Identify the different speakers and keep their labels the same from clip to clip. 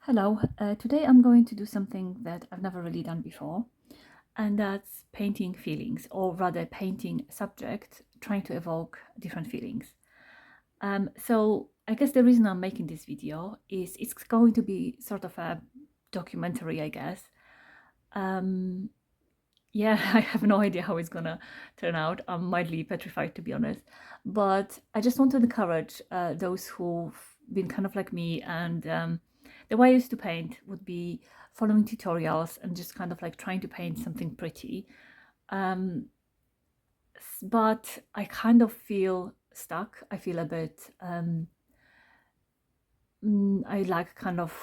Speaker 1: Hello, today I'm going to do something that I've never really done before, and that's painting feelings, or rather painting a subject, trying to evoke different feelings. So I guess the reason I'm making this video is it's going to be sort of a documentary, I guess. Um, yeah, I have no idea how it's gonna turn out. I'm mildly petrified, to be honest. But I just want to encourage those who've been kind of like me. And the way I used to paint would be following tutorials and just kind of like trying to paint something pretty. Um, but I kind of feel stuck. I feel a bit, I lack kind of,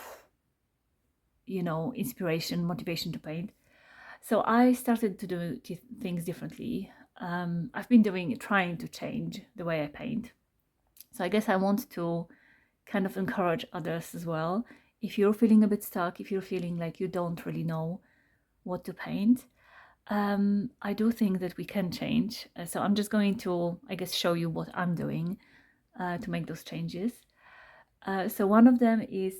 Speaker 1: inspiration, motivation to paint. So I started to do things differently. I've been trying to change the way I paint. So I guess I want to kind of encourage others as well. If you're feeling a bit stuck, if you're feeling like you don't really know what to paint, I do think that we can change. So I'm just going to, I guess, show you what I'm doing to make those changes. So one of them is,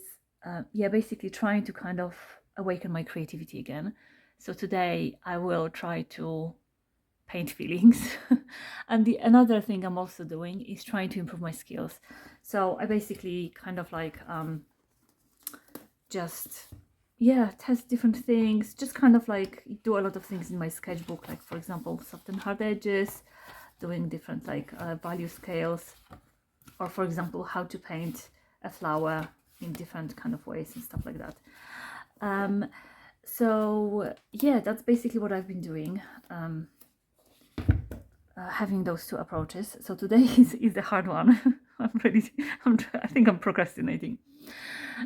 Speaker 1: basically trying to kind of awaken my creativity again. So today I will try to paint feelings. And another thing I'm also doing is trying to improve my skills. So I basically kind of like just test different things, just kind of like do a lot of things in my sketchbook, like for example soft and hard edges, doing different like value scales, or for example how to paint a flower in different kind of ways and stuff like that. So yeah, that's basically what I've been doing, having those two approaches. So today is the hard one. I think I'm procrastinating.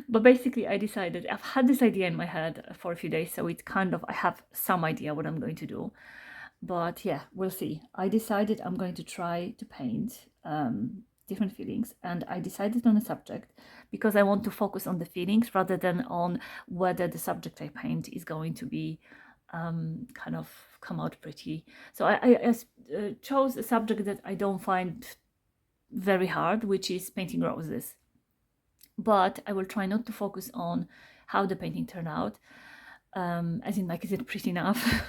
Speaker 1: But basically I decided, I've had this idea in my head for a few days, so it's kind of, I have some idea what I'm going to do. But yeah, we'll see. I decided I'm going to try to paint different feelings, and I decided on a subject because I want to focus on the feelings rather than on whether the subject I paint is going to be kind of come out pretty. So I chose a subject that I don't find very hard, which is painting roses. But I will try not to focus on how the painting turned out, as in like, is it pretty enough?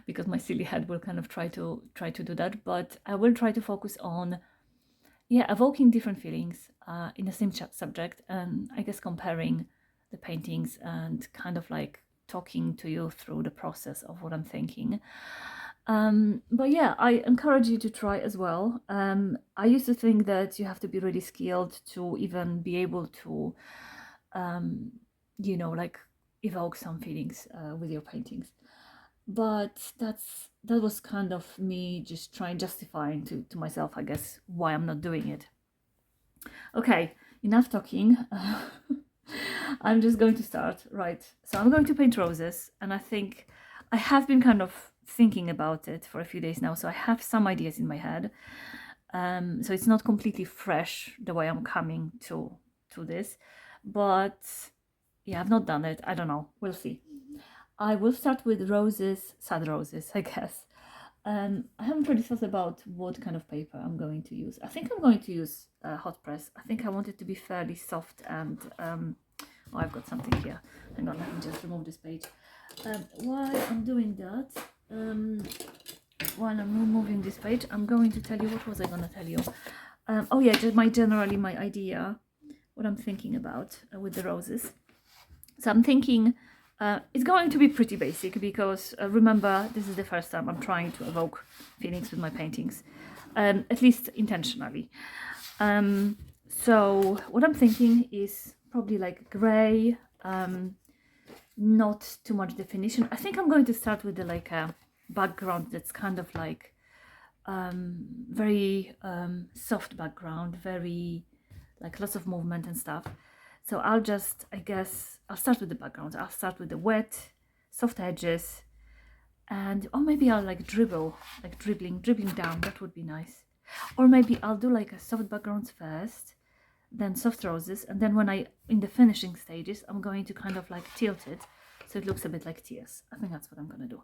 Speaker 1: Because my silly head will kind of try to do that. But I will try to focus on evoking different feelings in the same subject, and I guess comparing the paintings and kind of like talking to you through the process of what I'm thinking. But yeah, I encourage you to try as well. I used to think that you have to be really skilled to even be able to, like evoke some feelings with your paintings. But that was kind of me just trying justifying to myself, I guess, why I'm not doing it. Okay, enough talking. I'm just going to start. Right, so I'm going to paint roses, and I think I have been kind of thinking about it for a few days now, so I have some ideas in my head. So it's not completely fresh the way I'm coming to this, but yeah, I've not done it. I don't know. We'll see. I will start with roses, sad roses, I guess. I haven't really thought about what kind of paper I'm going to use. I think I'm going to use hot press. I think I want it to be fairly soft and oh, I've got something here. Hang on, let me just remove this page. While I'm doing that, while I'm removing this page, I'm going to tell you, what was I going to tell you? Oh yeah, just generally my idea, what I'm thinking about with the roses. So I'm thinking it's going to be pretty basic because remember, this is the first time I'm trying to evoke feelings with my paintings, at least intentionally. So what I'm thinking is probably like gray, not too much definition. I think I'm going to start with like a background that's kind of like very soft background, very like lots of movement and stuff. So I'll just, I guess, I'll start with the background. I'll start with the wet, soft edges, and or maybe I'll like dribbling down. That would be nice. Or maybe I'll do like a soft backgrounds first, then soft roses, and then when in the finishing stages, I'm going to kind of like tilt it so it looks a bit like tears. I think that's what I'm gonna do.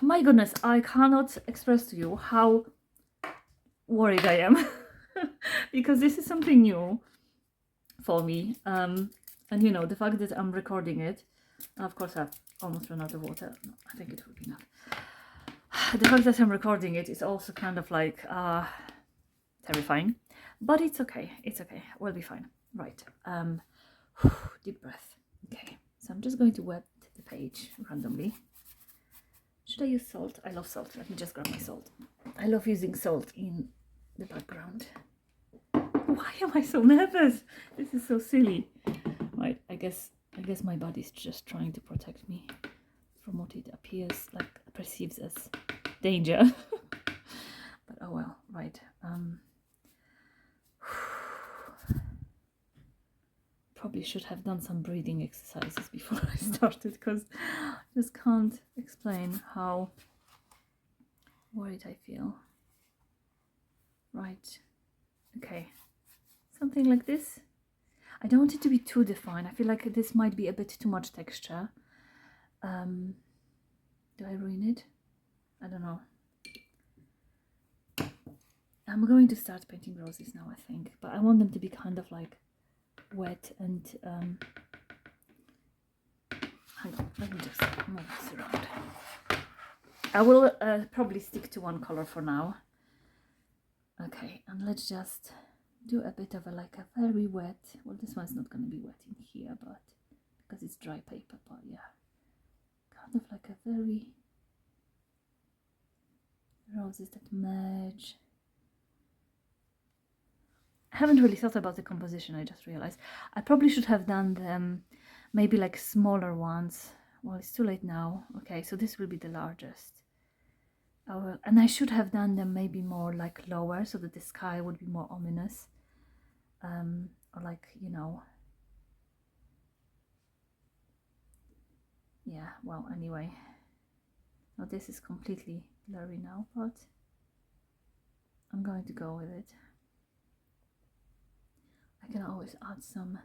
Speaker 1: My goodness, I cannot express to you how worried I am because this is something new for me. And you know, the fact that I'm recording it, of course I've almost run out of water. No, I think it will be enough. The fact that I'm recording it is also kind of like terrifying, but it's okay. It's okay. We'll be fine. Right. Deep breath. Okay. So I'm just going to wet the page randomly. Should I use salt? I love salt. Let me just grab my salt. I love using salt in the background. Why am I so nervous? This is so silly. Right. I guess my body's just trying to protect me from what it appears like perceives as danger. But oh well, right. Probably should have done some breathing exercises before I started, because I just can't explain how worried I feel. Right. Okay. Something like this. I don't want it to be too defined. I feel like this might be a bit too much texture. Do I ruin it? I don't know. I'm going to start painting roses now, I think, but I want them to be kind of like wet and hang on, let me just move this around. I will probably stick to one color for now. Okay, and let's just do a bit of a like a very wet, well, this one's not going to be wet in here, but because it's dry paper, but yeah, kind of like a very roses that merge. I haven't really thought about the composition, I just realized. I probably should have done them maybe like smaller ones. Well, it's too late now. Okay, so this will be the largest. And I should have done them maybe more like lower, so that the sky would be more ominous. Or like, you know. Yeah, well, anyway. Now this is completely blurry now, but I'm going to go with it. I can always add some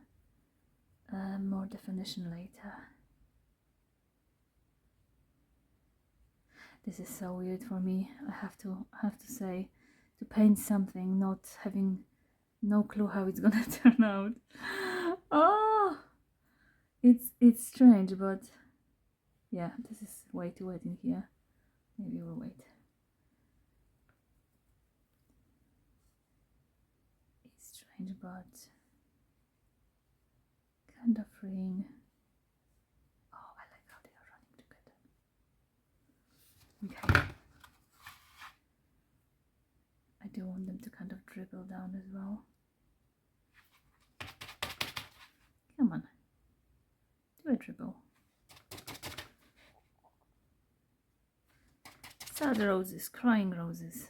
Speaker 1: more definition later. This is so weird for me. I have to say, to paint something not having no clue how it's gonna turn out. Oh, it's strange, but yeah, this is way too wet in here. Maybe we'll wait. It's strange, but kind of freeing. Oh, I like how they are running together. Okay. I do want them to kind of dribble down as well. Come on. Do a dribble. Sad roses, crying roses.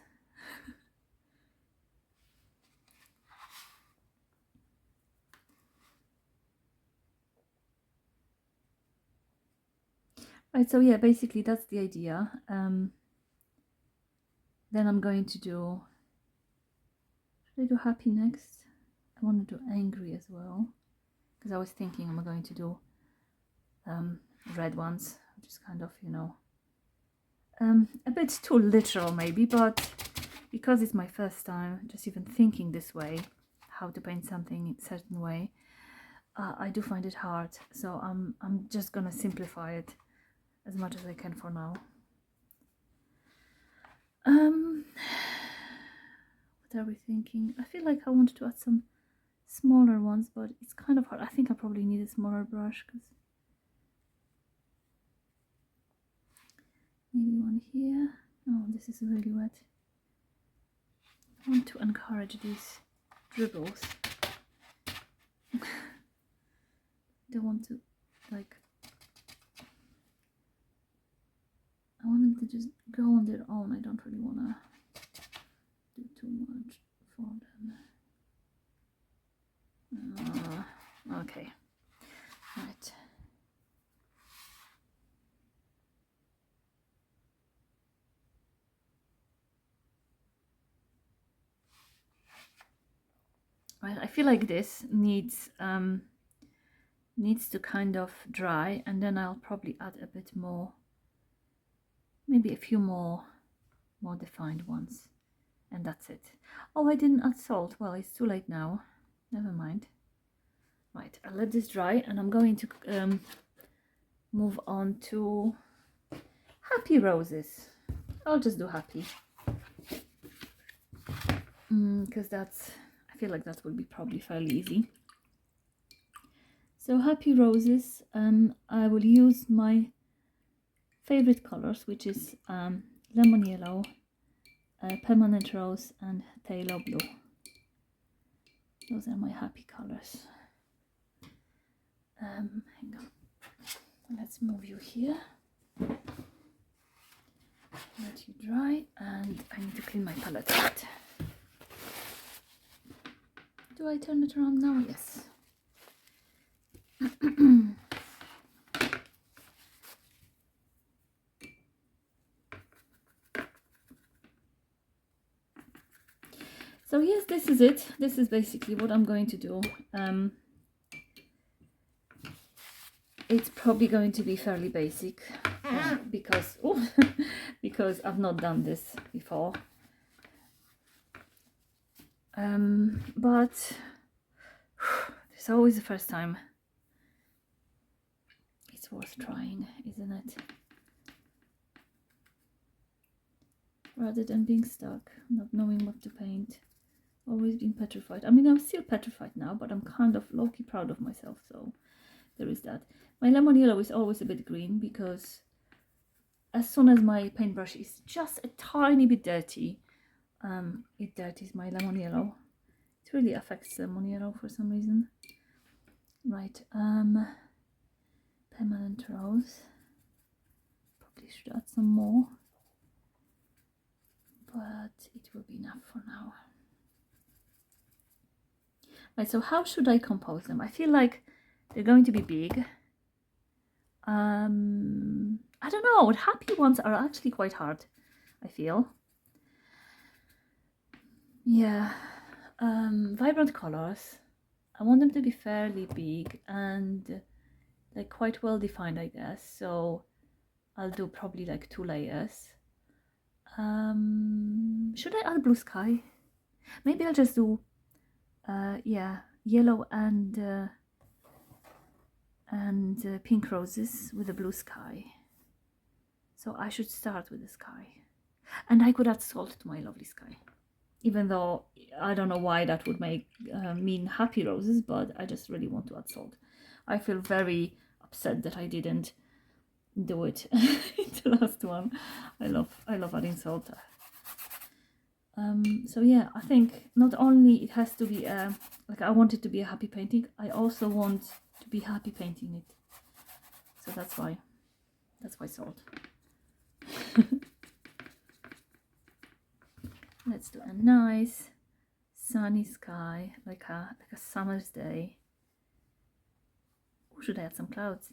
Speaker 1: Right, so yeah, basically that's the idea. Then I'm going to do, should I do happy next? I want to do angry as well, because I was thinking I'm going to do red ones, which is kind of, you know, a bit too literal maybe, but because it's my first time just even thinking this way, how to paint something in a certain way, I do find it hard, so I'm just gonna simplify it as much as I can for now. What are we thinking? I feel like I wanted to add some smaller ones, but it's kind of hard. I think I probably need a smaller brush, because maybe one here. Oh, this is really wet. I want to encourage these dribbles. Don't want to, like, I want them to just go on their own. I don't really want to do too much for them. Okay, right. Right, I feel like this needs to kind of dry, and then I'll probably add a bit more, maybe a few more defined ones, and that's it. Oh, I didn't add salt. Well, it's too late now. Never mind. Right, I'll let this dry, and I'm going to move on to Happy Roses. I'll just do Happy. Because I feel like that will be probably fairly easy. So Happy Roses, I will use my favorite colors, which is lemon yellow, permanent rose, and phthalo blue. Those are my happy colors. Hang on. Let's move you here. Let you dry, and I need to clean my palette a bit. Do I turn it around now? Yes. So yes, this is it. This is basically what I'm going to do. It's probably going to be fairly basic because because I've not done this before. But it's always the first time. It's worth trying, isn't it? Rather than being stuck, not knowing what to paint, always being petrified. I mean, I'm still petrified now, but I'm kind of low-key proud of myself, so there is that. My lemon yellow is always a bit green because as soon as my paintbrush is just a tiny bit dirty, it dirties my lemon yellow. It really affects lemon yellow for some reason. Right, permanent rose. Probably should add some more, but it will be enough for now. Right, so how should I compose them? I feel like they're going to be big. I don't know, the happy ones are actually quite hard, I feel. Yeah, vibrant colors. I want them to be fairly big and like quite well defined, I guess. So I'll do probably like 2 layers. Should I add blue sky? Maybe I'll just do yeah, yellow and pink roses with a blue sky. So I should start with the sky, and I could add salt to my lovely sky, even though I don't know why that would make mean happy roses, but I just really want to add salt. I feel very upset that I didn't do it in the last one. I love adding salt. So yeah, I think not only it has to be like I want it to be a happy painting, I also want to be happy painting it. So that's why salt. Let's do a nice sunny sky, like a summer's day. Or should I add some clouds?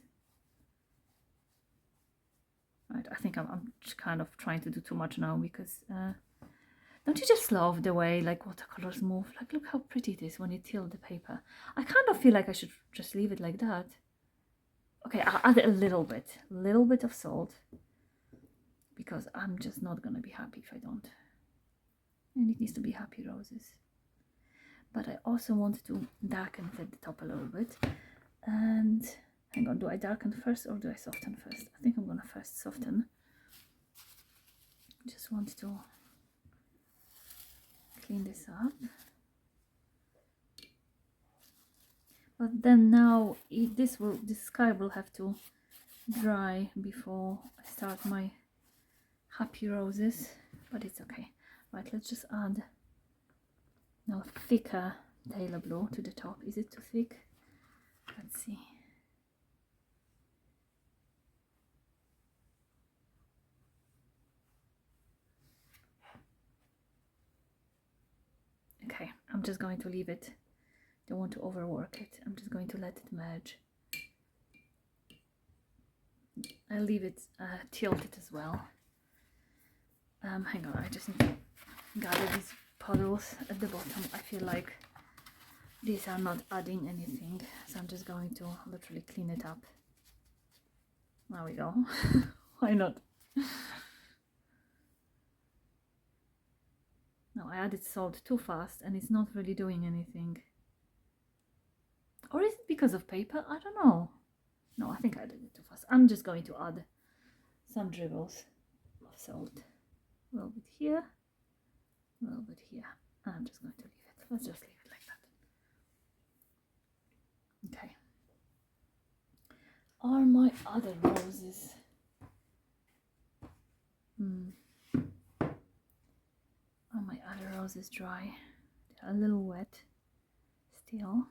Speaker 1: Right, I think I'm just kind of trying to do too much now because don't you just love the way like watercolors move? Like, look how pretty it is when you tilt the paper. I kind of feel like I should just leave it like that. Okay, I'll add a little bit of salt, because I'm just not gonna be happy if I don't. And it needs to be happy roses. But I also want to darken it at the top a little bit. And hang on, do I darken first or do I soften first? I think I'm gonna first soften. Just want to clean this up. But then now this sky will have to dry before I start my happy roses, but it's okay. Right, let's just add now thicker phthalo blue to the top. Is it too thick? Let's see. Okay, I'm just going to leave it. Don't want to overwork it. I'm just going to let it merge. I'll leave it tilted as well. Hang on, I just need to gather these puddles at the bottom. I feel like these are not adding anything, so I'm just going to literally clean it up. There we go. Why not? No, I added salt too fast and it's not really doing anything. Or is it because of paper? I don't know. No, I think I did it too fast. I'm just going to add some dribbles of salt. A little bit here, a little bit here. I'm just going to leave it. Let's just leave it like that. Okay. Are my other roses? Are my other roses dry? They're a little wet still.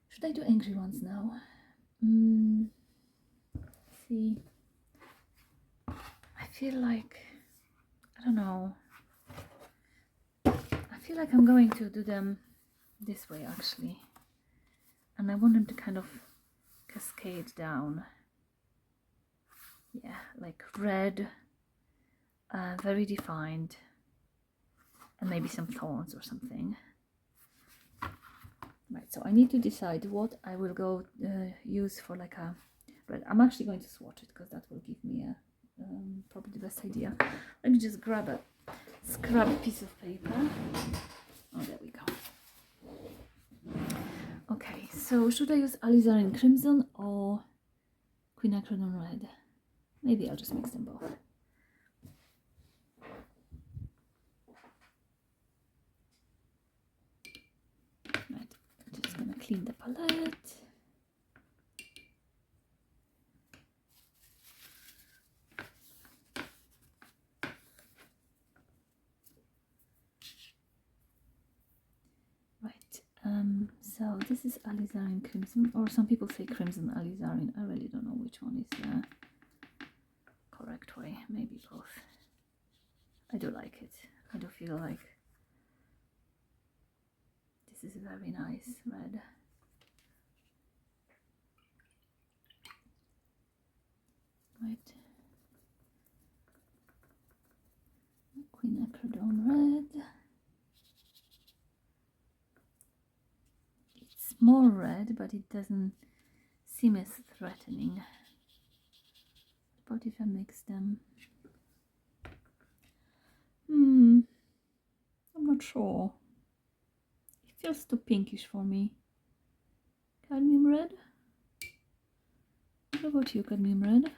Speaker 1: Should I do angry ones now? See, I feel like, I don't know. I feel like I'm going to do them this way actually. And I want them to kind of cascade down. Yeah, like red, very defined, and maybe some thorns or something. Right, so I need to decide what I will go use for like a red. I'm actually going to swatch it because that will give me a probably the best idea. Let me just grab a scrap piece of paper. Oh, there we go. Okay, so should I use alizarin crimson or quinacridone red? Maybe I'll just mix them both. Right, I'm just gonna clean the palette. So this is alizarin crimson, or some people say crimson alizarin. I really don't know which one is the correct way. Maybe both. I do like it. I do feel like this is a very nice red. Right. Quinacridone red. It's more red, but it doesn't seem as threatening. But if I mix them, I'm not sure. It feels too pinkish for me. Cadmium red? What about you, cadmium red?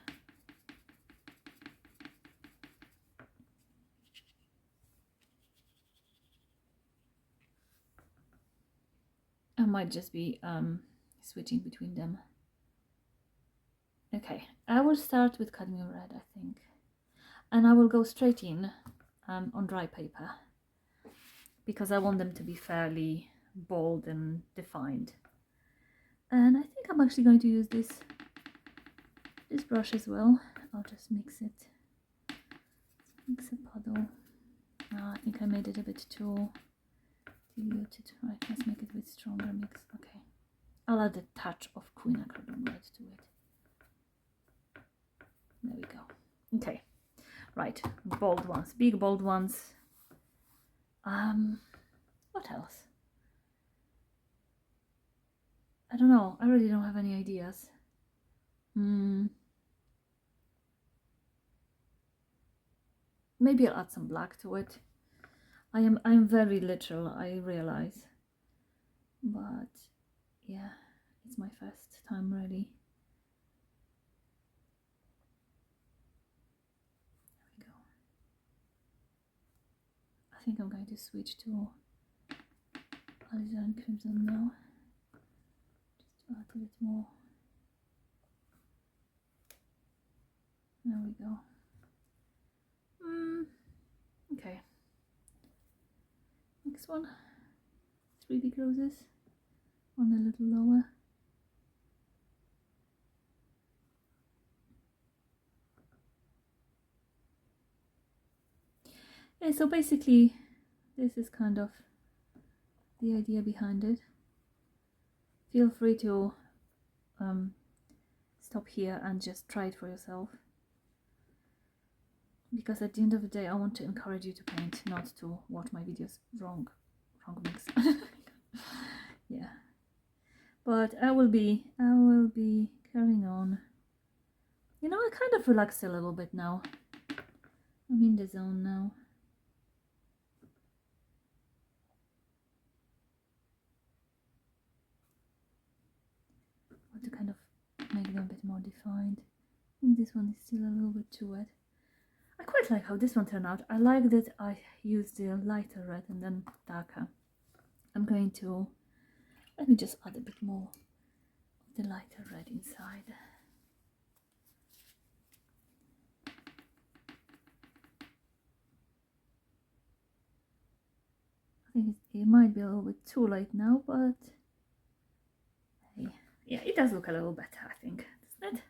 Speaker 1: I might just be switching between them. Okay, I will start with cadmium red, I think. And I will go straight in on dry paper because I want them to be fairly bold and defined. And I think I'm actually going to use this brush as well. I'll just mix it. Mix a puddle. I think I made it a bit too diluted. Right, let's make it a bit stronger mix. Okay. I'll add a touch of quinacridone red to it. There we go. Okay. Right, bold ones, big bold ones. What else? I don't know. I really don't have any ideas. Maybe I'll add some black to it. I'm very literal, I realize. But yeah, it's my first time really. There we go. I think I'm going to switch to alizarin crimson now. Just to add a bit more. There we go. Okay. Next one. 3 big roses. One a little lower. Yeah, so basically this is kind of the idea behind it. Feel free to stop here and just try it for yourself, because at the end of the day I want to encourage you to paint, not to watch my videos. Wrong mix. Yeah, but I will be carrying on. You know, I kind of relaxed a little bit now. I'm in the zone now. more defined. I think this one is still a little bit too wet. I quite like how this one turned out. I like that I used the lighter red and then darker. I'm going to, let me just add a bit more of the lighter red inside. I think it might be a little bit too light now, but hey, yeah, it does look a little better, I think, doesn't it?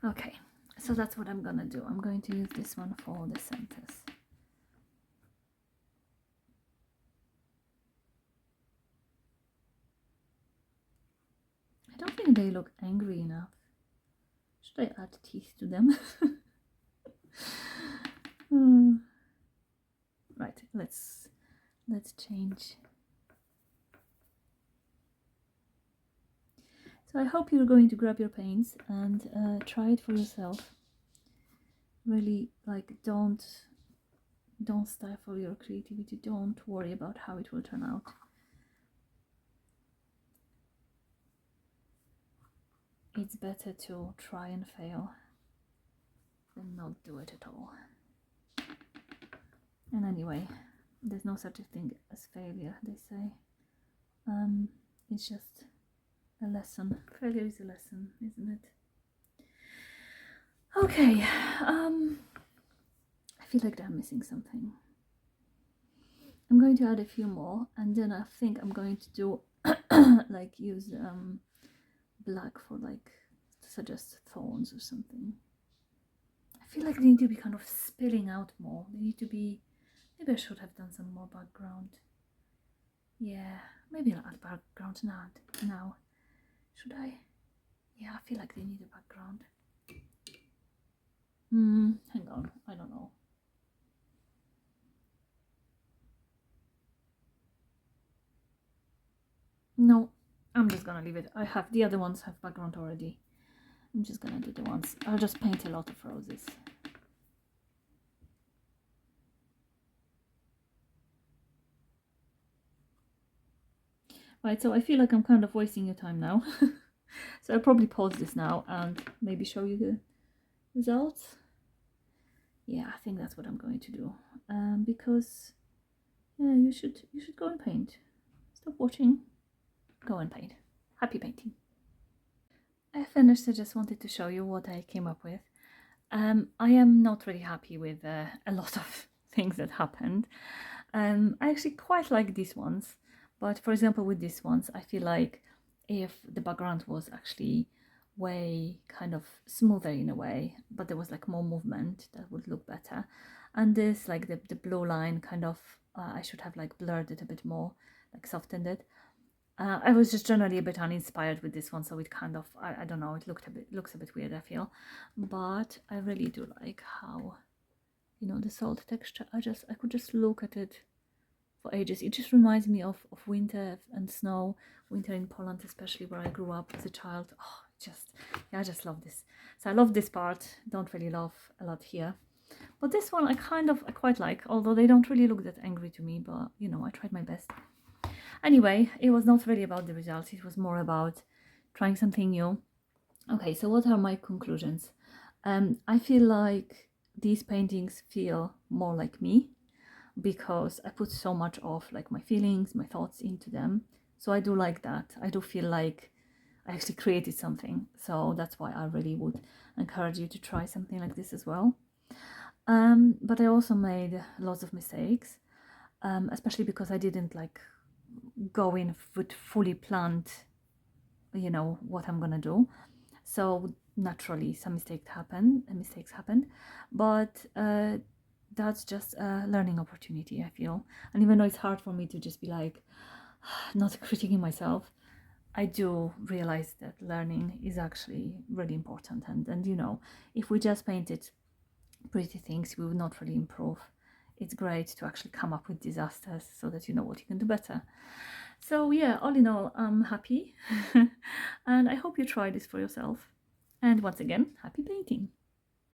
Speaker 1: Okay, so that's what I'm gonna do. I'm going to use this one for the centers. I don't think they look angry enough. Should I add teeth to them? Right, let's change. So I hope you're going to grab your paints and try it for yourself. Really, like, don't stifle your creativity. Don't worry about how it will turn out. It's better to try and fail than not do it at all. And anyway, there's no such a thing as failure, they say. It's just a lesson. Failure is a lesson, isn't it? Okay, I feel like I'm missing something. I'm going to add a few more, and then I think I'm going to do like use black for like to suggest thorns or something. I feel like they need to be kind of spilling out more. They need to be, maybe I should have done some more background. Yeah, maybe I'll add background now. Should I? Yeah, I feel like they need a background. Hang on, I don't know. No, I'm just gonna leave it. I have the other ones have background already. I'm just gonna do the ones. I'll just paint a lot of roses. Right, so I feel like I'm kind of wasting your time now. So I'll probably pause this now and maybe show you the results. Yeah, I think that's what I'm going to do. Because yeah, you should go and paint. Stop watching. Go and paint. Happy painting. I finished. I just wanted to show you what I came up with. I am not really happy with a lot of things that happened. I actually quite like these ones, but for example with these ones I feel like if the background was actually way kind of smoother in a way, but there was like more movement, that would look better. And this, like the blue line kind of, I should have like blurred it a bit more, like softened it. I was just generally a bit uninspired with this one, so it kind of, I don't know, it looks a bit weird, I feel. But I really do like how, you know, the salt texture, I could just look at it for ages. It just reminds me of winter and snow, winter in Poland especially, where I grew up as a child. Oh, I just love this. So I love this part, don't really love a lot here. But this one I quite like, although they don't really look that angry to me, but you know, I tried my best. Anyway, it was not really about the results, it was more about trying something new. Okay, so what are my conclusions? I feel like these paintings feel more like me because I put so much of like my feelings, my thoughts into them. So I do like that. I do feel like I actually created something. So that's why I really would encourage you to try something like this as well. But I also made lots of mistakes, especially because I didn't like go in with fully planned, you know, what I'm gonna do. So naturally some mistakes happened, but that's just a learning opportunity, I feel. And even though it's hard for me to just be like not critiquing myself, I do realize that learning is actually really important. And you know, if we just painted pretty things, we would not really improve. It's great to actually come up with disasters so that you know what you can do better. So yeah, all in all, I'm happy and I hope you try this for yourself. And once again, happy painting!